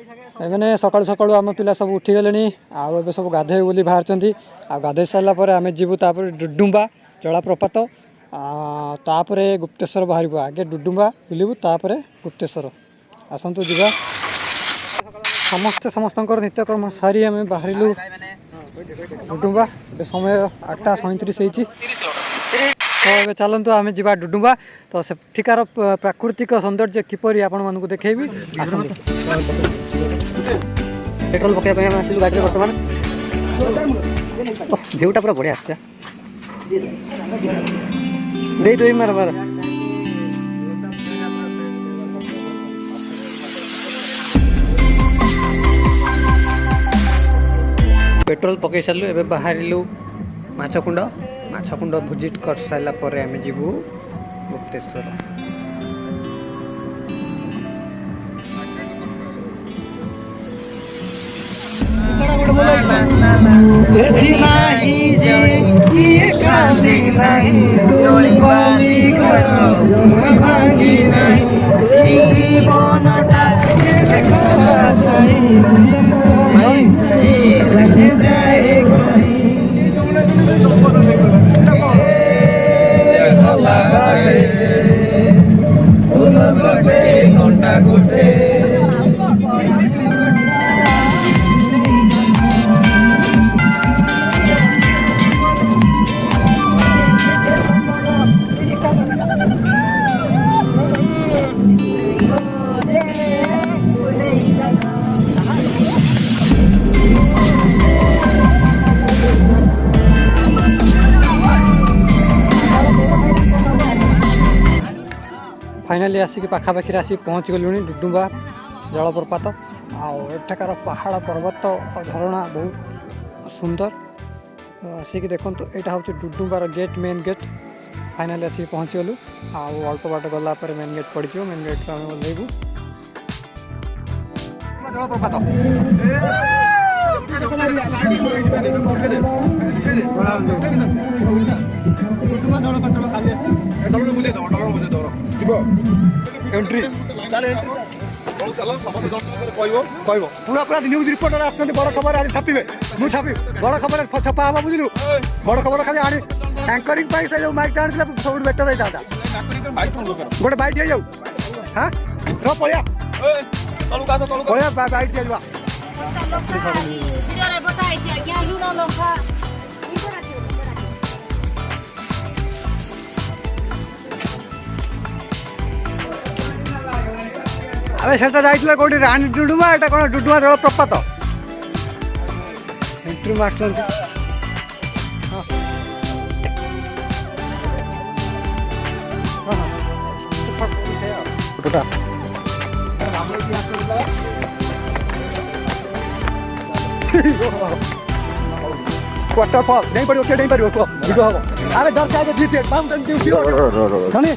एमने सकाळु सकाळु आम पिला सब उठीगले आउ सब गाधे बोली बाहर आ गाधे सारापर आम जीवु डुडुम्बा जलप्रपात तापर गुप्तेश्वर बाहर आगे डुडुम्बा बुलू तापर गुप्तेश्वर आसतु जा समस्ते समस्त नित्यकर्म सारी आम बाहरलु डुडुम्बा समय 8:37 तो ये चलतु आम जा डुडुम्बा तो सेठिकार प्राकृतिक सौंदर्य किपरि आपण मानक देखी पेट्रोल पकाइबा आसिलु गाड़ी बर्तमान भ्यूटा पूरा बढ़िया आस मार मार पेट्रोल पकई सारू ए बाहरलु माछकुंड विजिट कर सारा पर आम जीवु गुप्तेश्वर फाइनाली आसिक पाखापाखि आसिक पहुँच गलु डुडुम्बा जलप्रपात आठाकार पहाड़ पर्वत और झरणा बहुत सुंदर आसिक देखो यहाँ हूँ डुडुम्बार गेट मेन गेट फाइनाली आसिक पहुँच गलु अल्प बाट गला मेन गेट पड़ मेन गेट आम ओह्लैबू एंट्री पूरा पूरा न्यूज रिपोर्टर आसछन्ति बड़ खबर आज छापिबे मु छापी बड़ खबर छपा हवा बुझिलु बड़ खबर खाली आनी एंकरिंग पाई से जो माइक टाणिला सब बेटर होई दादा गोटे बाइट हे जाऊ हां रो पया चलु कास चलु पया बाइट के जवा सिरियरे बताई छी क्या लुना लंका अरे सेटा जाइथिला कोठी रानी डुडुमा एटा कोन डुडुमा जलप्रपात एंट्री मास्टर हां फोटोटा वाटरफॉल नहीं पड़ो के नहीं पड़ो वीडियो हो अरे डर के आगे जीते माउंटेन ड्यू खाने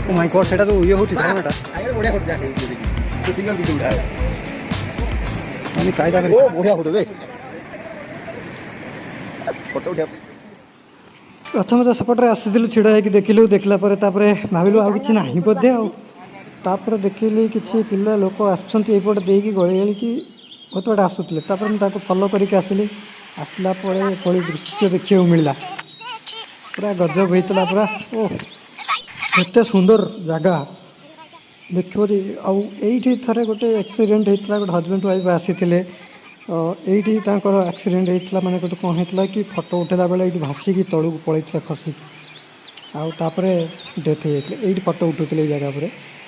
ओ माय गॉड सेटा तो ये होती है बेटा आगे बढ़िया हो जाके तो सिंगल वीडियो उठा माने कायदा ओ बढ़िया होतो बे फोटो उठा प्रथम तो सेपटे आसी छिड़ा है देखिलु देखला पर तापरे भाविलु आ किछि नाही बोधे तापर देखिली किछि पिला लोक आसपटे देकी गली कि बहुत बड़ा आसुले तापर फॉलो करके आसिली आसला पड़ी दृश्य देखा मिलला पूरा गजब होता पूरा ओह एत सुंदर जगह देखो ये थे गोटे एक्सीडेंट होता गोटे हजबैंड वाइफ आसी ये एक्सीडेंट होता माने गोटे कौन होता कि फोटो उठेला बेले ये भासिकी तलू पलैता खसिक आउे डेथ हो जाते ये फोटो उठुले जगह पर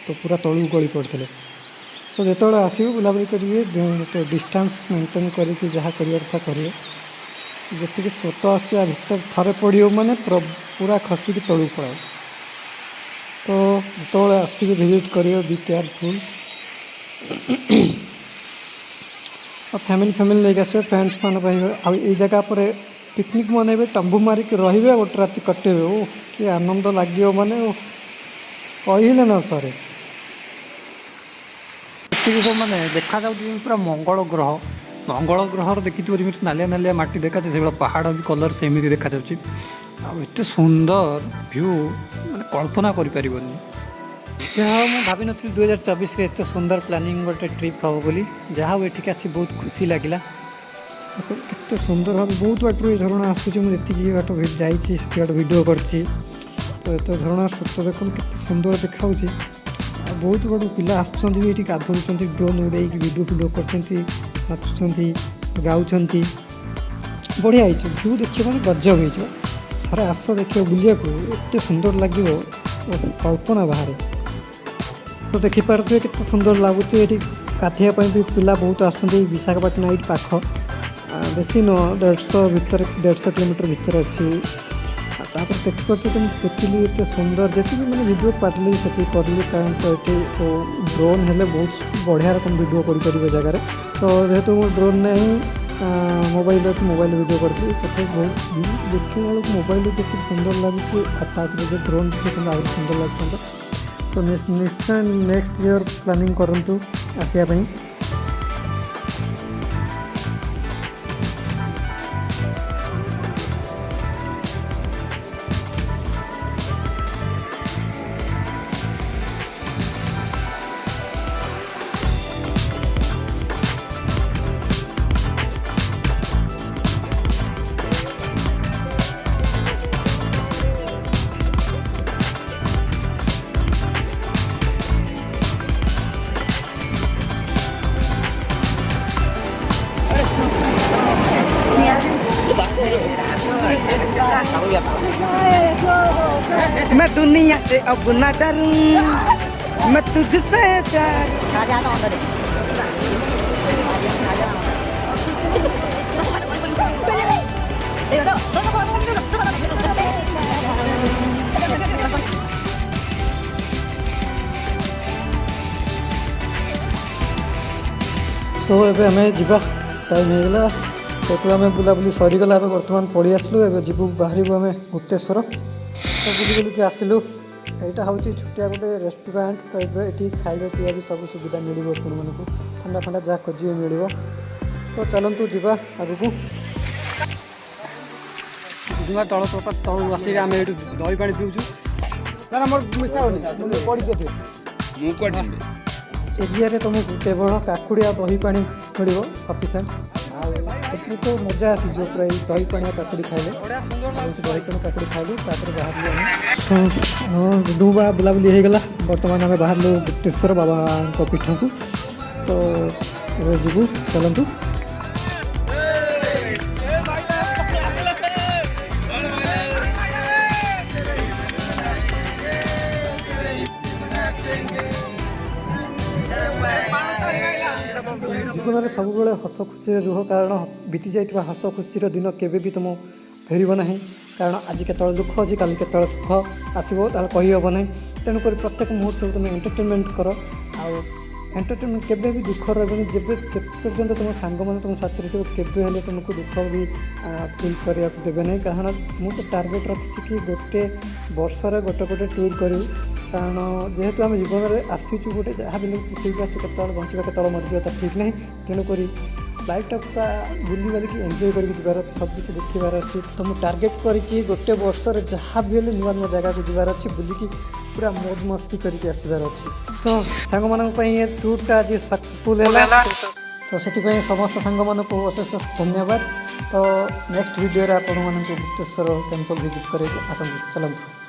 तो पूरा तलू गली पड़ते सो जो आसो बुलाबुली करेंगे डिस्टेंस मेंटेन करके जहाँ करा करेंगे जी स्रोत आसर थे पड़ो मैंने पूरा खसिक तलू पड़ा तो जो आसिक विजिट कर बी केयरफुल फैमिली फैमिली लेके आस फ्रेंड्स मान जगह पर पिकनिक मनइबे तंबू मारिक रे गोटे राति कटेबे ओ कि आनंद लगे माने कहले न सर सब माने देखा पूरा मंगल ग्रह मंगल ग्रहर देखी जमी नालिया नालिया माटी देखा से पहाड़ भी कलर सेमती देखा एत सुंदर व्यू मैंने कल्पना कर जहाँ मुझे भावी नी 2024 एत सुंदर प्लानिंग गोटे ट्रिप हम बोली जहाँ ये आसी बहुत खुशी लगे केते सुंदर भाव बहुत बाटर ये झरणा आसूँ मुझे बाट जाइए बाट भिड कर तो एत झरणा स्रोत देख के सुंदर देखा बहुत बड़ पिला आसुँच गाधौं ड्रोन उड़े भिडियो फिडियो कर नाचुंट गाँव बढ़िया व्यू देखिए मैंने गजब हो थे आस देखिए बुलिया एत सुंदर लगे कल्पना बाहर तो देखिपे के सुंदर लगुच ये गाधेवाई भी पिला बहुत आसुँच विशाखापाटना ये पाख बेसी न 150 किलोमीटर भितर अच्छी तापर देखिए तुम देखिली एत सुंदर जी मैंने वीडियो पार्ली से करली कारण तो ये ड्रोन हेल्ले बहुत बढ़िया रकम वीडियो कर जगार तो जेहेतु मो ड्रोन नहीं मोबाइल अच्छे मोबाइल वीडियो करी तथा बहुत देखने वाले मोबाइल देखिए सुंदर लगुच ड्रोन देखते आज सुंदर लगता तो निश्चय नेक्स्ट ईयर प्लानिंग करूँ आसापी मैं दुनिया से अब न डरूं मैं तुझसे सो एबे हमें जीवा टाइम होगा तो आम बुलाबुली सरीगला बर्तमान पड़ी आसलु ए जीवु बाहर आम गुप्तेश्वर तो बुली बुलिक आसलु यहाँ हूँ छोटिया गोटे रेस्टोरेंट तो ये खाଇବା पिया भी सब सुविधा मिल आपको ठंडा ठंडा जहाँ खोजे मिल तो चलतु जा आग को तल प्रपात तलू आसिक आम ये दही पानी पीऊँ मोर मिसा पड़ी एरिया तुमको केवल काकुड़ी आ दही पानी मिल सफिसीयंट आउ तो मजा आसी जो पूरा दही पानी काकुड़ी खाइले दही पानी काकुड़ी खाइलु बाहर गुडू बा बुलाबुली होगला बर्तमान आम बाहर गुप्तेश्वर बाबा पीठ को तो जीवु चलतु जीवन सब हस खुशी रुह कारण बीती जाइए हस खुशी दिन केवे भी तुम फेर ना कारण आज के दुख अच्छी कल के सुख आसो कहीहब ना तेणुक प्रत्येक मुहूर्त तुम एंटरटेनमेंट कर आउ एंटरटेनमेंट केवे भी दुख रही जब जे पर्यंत तुम सांग मैंने तुम साथी थी केवे तुमको दुख भी फिल करने देवे ना कारण मुझे टार्गेट रखी कि गोटे वर्षर गोटे गोटे टूर करूँ कारण जेहेतु आम जीवन में आसीचु गोटे जहाँ भी पृथ्वी आसू के बचा के मरीजा तो ठीक ना तेणुक लाइफटा पूरा बुली बालिकी एंजॉय कर सबकिछ देखार अच्छी तो मुझे टार्गेट करी गोटे वर्षर जहाँ भी नुआ नुआ जगह को जबार अच्छी बुलिकी पूरा मौज मस्ती करके आसबार अच्छी तो सांग मानक ये टूरटा आज सक्सेसफुल है तो से समस्त सांग मानक अशेष धन्यवाद तो नेक्स्ट वीडियो आपण मानक गुप्तेश्वर टेम्पल विजिट कर आसतु चलतु।